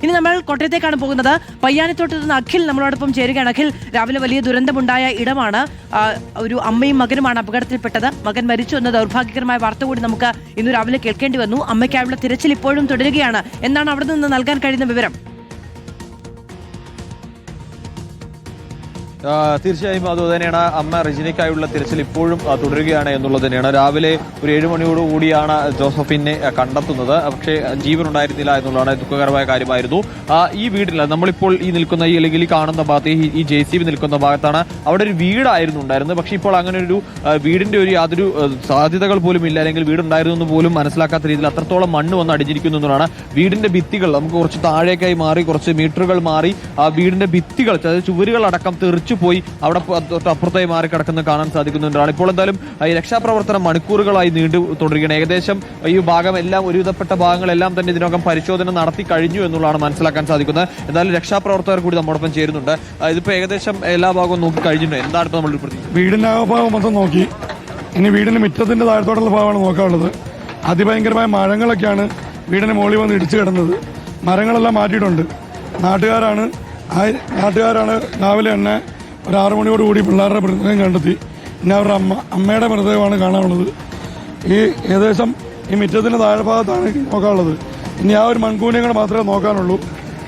ഇനി നമ്മൾ കോട്ടയത്തേക്കാണ് പോകുന്നത്. പയ്യാനിത്തോട്ട് നിന്ന് അഖിൽ നമ്മളോടൊപ്പം ചേരുകയാണ്. അഖിൽ, രാവിലെ വലിയ ദുരന്തമുണ്ടായ ഇടമാണ്. ഒരു അമ്മയും മകനുമാണ് അപകടത്തിൽപ്പെട്ടത്. മകൻ മരിച്ചു എന്ന ദൗർഭാഗ്യകരമായ വാർത്ത കൂടി നമുക്ക് ഇന്ന് രാവിലെ കേൾക്കേണ്ടി വന്നു. അമ്മയ്ക്കായുള്ള തിരച്ചിൽ ഇപ്പോഴും തുടരുകയാണ്. എന്താണ് അവിടെ നിന്ന് നൽകാൻ കഴിയുന്ന വിവരം? തീർച്ചയായും അതുതന്നെയാണ്. അമ്മ റെജിനയ്ക്കായുള്ള തിരച്ചിൽ ഇപ്പോഴും തുടരുകയാണ് എന്നുള്ളത് തന്നെയാണ്. രാവിലെ ഒരു 7 മണിയോടുകൂടിയാണ് ജോസഫിനെ കണ്ടെത്തുന്നത്. പക്ഷേ ജീവൻ ഉണ്ടായിരുന്നില്ല എന്നുള്ളതാണ് ദുഃഖകരമായ കാര്യമായിരുന്നു. ഈ വീട്ടിൽ നമ്മളിപ്പോൾ ഈ നിൽക്കുന്ന അല്ലെങ്കിൽ ഈ കാണുന്ന ഭാഗത്ത് ഈ JCB നിൽക്കുന്ന ഭാഗത്താണ് അവിടെ ഒരു വീടായിരുന്നു ഉണ്ടായിരുന്നത്. പക്ഷേ ഇപ്പോൾ അങ്ങനെ ഒരു വീടിന്റെ യാതൊരു സാധ്യതകൾ പോലും ഇല്ല, അല്ലെങ്കിൽ വീടുണ്ടായിരുന്നു എന്ന് പോലും മനസ്സിലാക്കാത്ത രീതിയിൽ അത്രത്തോളം മണ്ണ് വന്ന് അടിഞ്ഞിരിക്കുന്നു എന്നതാണ്. വീടിന്റെ ഭിത്തികൾ നമുക്ക് കുറച്ച് താഴേക്കായി മാറി, കുറച്ച് മീറ്ററുകൾ മാറി ആ വീടിന്റെ ഭിത്തികൾ, അതായത് ചുവരുകൾ അടക്കം തെറിച്ചു പോയി അവിടെ അപ്പുറത്തായി മാറി കിടക്കുന്നത് കാണാൻ സാധിക്കുന്നുണ്ടാണ്. ഇപ്പോൾ എന്തായാലും ഈ രക്ഷാപ്രവർത്തനം മണിക്കൂറുകളായി നീണ്ടു തുടരുകയാണ്. ഏകദേശം ഈ ഭാഗം എല്ലാം, ഒരുവിധപ്പെട്ട ഭാഗങ്ങളെല്ലാം തന്നെ ഇതിനകം പരിശോധന നടത്തി കഴിഞ്ഞു എന്നുള്ളതാണ് മനസ്സിലാക്കാൻ സാധിക്കുന്നത്. എന്തായാലും രക്ഷാപ്രവർത്തകർ കൂടി നമ്മോടൊപ്പം ചേരുന്നുണ്ട്. ഇതിപ്പോ ഏകദേശം എല്ലാ ഭാഗവും നോക്കി കഴിഞ്ഞിട്ടുണ്ട്. എന്താണ് ഇപ്പോൾ നമ്മൾ പ്രതീക്ഷിക്കുന്നത്? വീടിന്റെ ഭാഗം മൊത്തം നോക്കി, ഇനി വീടിന്റെ മുറ്റത്തിന്റെ താഴത്തോടുള്ള ഭാഗമാണ് നോക്കാനുള്ളത്. അതിഭയങ്കരമായ മരങ്ങളൊക്കെയാണ് വീടിന് മുകളിൽ വന്ന് ഇടിച്ചു കിടന്നത്. മരങ്ങളെല്ലാം മാറ്റിയിട്ടുണ്ട്. നാട്ടുകാരാണ് രാവിലെ തന്നെ ഒരു 6 മണിയോടുകൂടി പിള്ളേരുടെ മൃതദേഹം കണ്ടെത്തി. ഇനി അവരുടെ അമ്മയുടെ മൃതദേഹമാണ് കാണാനുള്ളത്. ഈ ഏകദേശം ഈ മുറ്റത്തിന്റെ താഴ്ഭാഗത്താണ് നോക്കാനുള്ളത്. ഇനി ആ ഒരു മൺകൂനയും കൂടെ മാത്രമേ നോക്കാനുള്ളൂ.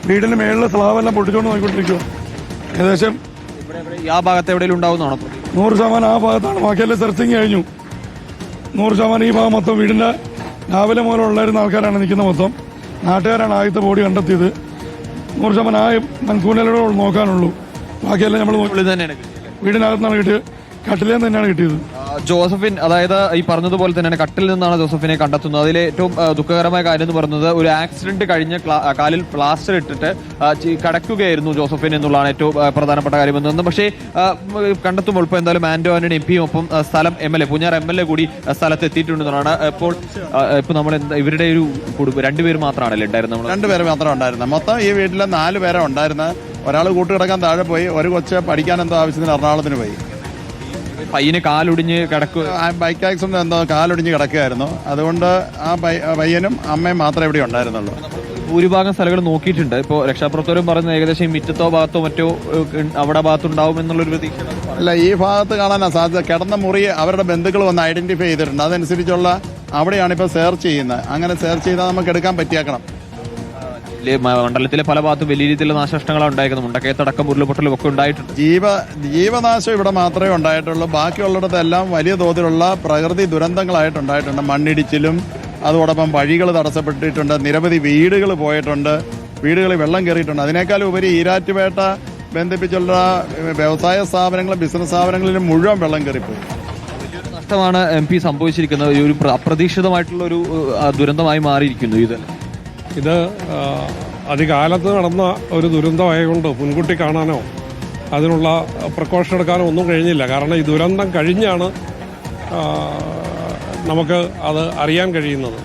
വീടിന്റെ മേളിലെ സ്ലാബെല്ലാം പൊട്ടിച്ചുകൊണ്ട് നോക്കിക്കൊണ്ടിരിക്കുക. ഏകദേശം ആ ഭാഗത്ത് എവിടെയെങ്കിലും ഉണ്ടാവുന്നതാണോ? 100% ആ ഭാഗത്താണ്. ബാക്കിയെല്ലാം സെർച്ചിങ് കഴിഞ്ഞു. 100% ഈ ഭാഗം മൊത്തം വീടിന്റെ രാവിലെ മൂലമുള്ളായിരുന്ന ആൾക്കാരാണ് നിൽക്കുന്നത്. മൊത്തം നാട്ടുകാരാണ് ആദ്യത്തെ ബോഡി കണ്ടെത്തിയത്. 100% ആ മൺകൂനയിലൂടെ നോക്കാനുള്ളൂ. ബാക്കിയെല്ലാം നമ്മൾ വീടിനകത്താണ് കിട്ടിയത്. കട്ടിലേന്ന് തന്നെയാണ് കിട്ടിയത്. ജോസഫിൻ, അതായത് ഈ പറഞ്ഞതുപോലെ തന്നെയാണ് കട്ടിൽ നിന്നാണ് ജോസഫിനെ കണ്ടെത്തുന്നത്. അതിലെ ഏറ്റവും ദുഃഖകരമായ കാര്യം എന്ന് പറയുന്നത് ഒരു ആക്സിഡന്റ് കഴിഞ്ഞ് കാലിൽ പ്ലാസ്റ്റർ ഇട്ടിട്ട് കടക്കുകയായിരുന്നു ജോസഫിൻ എന്നുള്ളതാണ് ഏറ്റവും പ്രധാനപ്പെട്ട കാര്യം എന്ന്. പക്ഷേ കണ്ടെത്തുമ്പോൾ ഇപ്പോൾ എന്തായാലും ആന്റോ ആന്റണി MP ഒപ്പം സ്ഥലം MLA പൂഞ്ഞാർ MLA കൂടി സ്ഥലത്ത് എത്തിയിട്ടുണ്ടെന്നാണ്. ഇപ്പോൾ നമ്മൾ ഇവരുടെ ഒരു കുടുംബം 2 പേര് മാത്രമാണല്ലേ ഉണ്ടായിരുന്നത്? 2 പേര് മാത്രം ഉണ്ടായിരുന്നത്. മൊത്തം ഈ വീട്ടിലെ 4 പേരെ ഉണ്ടായിരുന്നത്. ഒരാൾ കൂട്ടുകിടക്കാൻ താഴെ പോയി, ഒരു കൊച്ച് പഠിക്കാൻ എന്തോ ആവശ്യത്തിന് എറണാകുളത്തിന് പോയി. പയ്യന് കാലൊടിഞ്ഞ് കിടക്കുക, ബൈക്ക് ആക്സിഡന്റ് എന്തോ കാലൊടിഞ്ഞ് കിടക്കുകയായിരുന്നു. അതുകൊണ്ട് ആ പയ്യനും അമ്മയും മാത്രമേ ഇവിടെ ഉണ്ടായിരുന്നുള്ളൂ. ഭൂരിഭാഗം സ്ഥലങ്ങൾ നോക്കിയിട്ടുണ്ട്. ഇപ്പോൾ രക്ഷാപ്രവർത്തകരും പറയുന്നത് ഏകദേശം മിറ്റത്തോ ഭാഗത്തോ മറ്റോ അവിടെ ഭാഗത്തുണ്ടാവും എന്നുള്ളൊരു പ്രതീക്ഷ. അല്ല, ഈ ഭാഗത്ത് കാണാനാ സാധ്യത. കിടന്ന മുറി അവരുടെ ബന്ധുക്കൾ വന്ന് ഐഡന്റിഫൈ ചെയ്തിട്ടുണ്ട്. അതനുസരിച്ചുള്ള അവിടെയാണ് ഇപ്പോൾ സെർച്ച് ചെയ്യുന്നത്. അങ്ങനെ സെർച്ച് ചെയ്താൽ നമുക്ക് എടുക്കാൻ പറ്റിയാക്കണം. മണ്ഡലത്തിലെ പല ഭാഗത്തും വലിയ രീതിയിലുള്ള നാശനഷ്ടങ്ങളാണ് ഉണ്ടായിരിക്കുന്നത്. മുണ്ടക്കയത്തടക്കം ഉരുൾപൊട്ടലും ഒക്കെ ഉണ്ടായിട്ടുണ്ട്. ജീവനാശം ഇവിടെ മാത്രമേ ഉണ്ടായിട്ടുള്ളൂ. ബാക്കിയുള്ളിടത്തെല്ലാം വലിയ തോതിലുള്ള പ്രകൃതി ദുരന്തങ്ങളായിട്ടുണ്ടായിട്ടുണ്ട്. മണ്ണിടിച്ചിലും അതോടൊപ്പം വഴികൾ തടസ്സപ്പെട്ടിട്ടുണ്ട്. നിരവധി വീടുകൾ പോയിട്ടുണ്ട്. വീടുകളിൽ വെള്ളം കയറിയിട്ടുണ്ട്. അതിനേക്കാളും ഉപരി ഈരാറ്റുപേട്ട ബന്ധിപ്പിച്ചുള്ള വ്യവസായ സ്ഥാപനങ്ങളും ബിസിനസ് സ്ഥാപനങ്ങളിലും മുഴുവൻ വെള്ളം കയറിപ്പോയി. വലിയൊരു നഷ്ടമാണ് MP സംഭവിച്ചിരിക്കുന്നത്. ഒരു അപ്രതീക്ഷിതമായിട്ടുള്ള ഒരു ദുരന്തമായി മാറിയിരിക്കുന്നു ഇത് അധികാലത്ത് നടന്ന ഒരു ദുരന്തമായതുകൊണ്ട് മുൻകൂട്ടി കാണാനോ അതിനുള്ള പ്രിക്കോഷൻ എടുക്കാനോ ഒന്നും കഴിഞ്ഞില്ല. കാരണം ഈ ദുരന്തം കഴിഞ്ഞാണ് നമുക്ക് അത് അറിയാൻ കഴിയുന്നത്.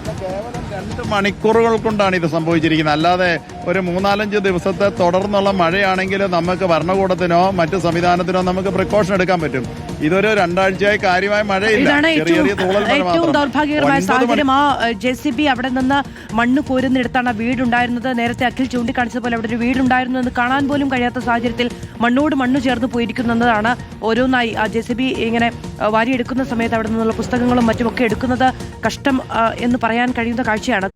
2 മണിക്കൂറുകൾ കൊണ്ടാണ് ഇത് സംഭവിച്ചിരിക്കുന്നത്. അല്ലാതെ ഒരു 3-4 ദിവസത്തെ തുടർന്നുള്ള മഴയാണെങ്കിൽ നമുക്ക് ഭരണകൂടത്തിനോ മറ്റ് സംവിധാനത്തിനോ നമുക്ക് പ്രിക്കോഷൻ എടുക്കാൻ പറ്റും. ഇതൊരു 2 ആഴ്ചയായി കാര്യമായ മഴയില്ല. ഏറ്റവും ദൗർഭാഗ്യകരമായ സാഹചര്യം. ആ JCB അവിടെ നിന്ന് മണ്ണ് കോരുന്നിടത്താണ് വീടുണ്ടായിരുന്നത്. നേരത്തെ അഖിൽ ചൂണ്ടിക്കാണിച്ചതുപോലെ അവിടെ ഒരു വീടുണ്ടായിരുന്നു എന്ന് കാണാൻ പോലും കഴിയാത്ത സാഹചര്യത്തിൽ മണ്ണോട് മണ്ണ് ചേർന്ന് പോയിരിക്കുന്നതാണ്. ഓരോന്നായി ആ JCB ഇങ്ങനെ വാരിയെടുക്കുന്ന സമയത്ത് അവിടെ നിന്നുള്ള പുസ്തകങ്ങളും മറ്റുമൊക്കെ എടുക്കുന്നത് കഷ്ടം എന്ന് പറയാൻ കഴിയുന്ന കാഴ്ചയാണ്.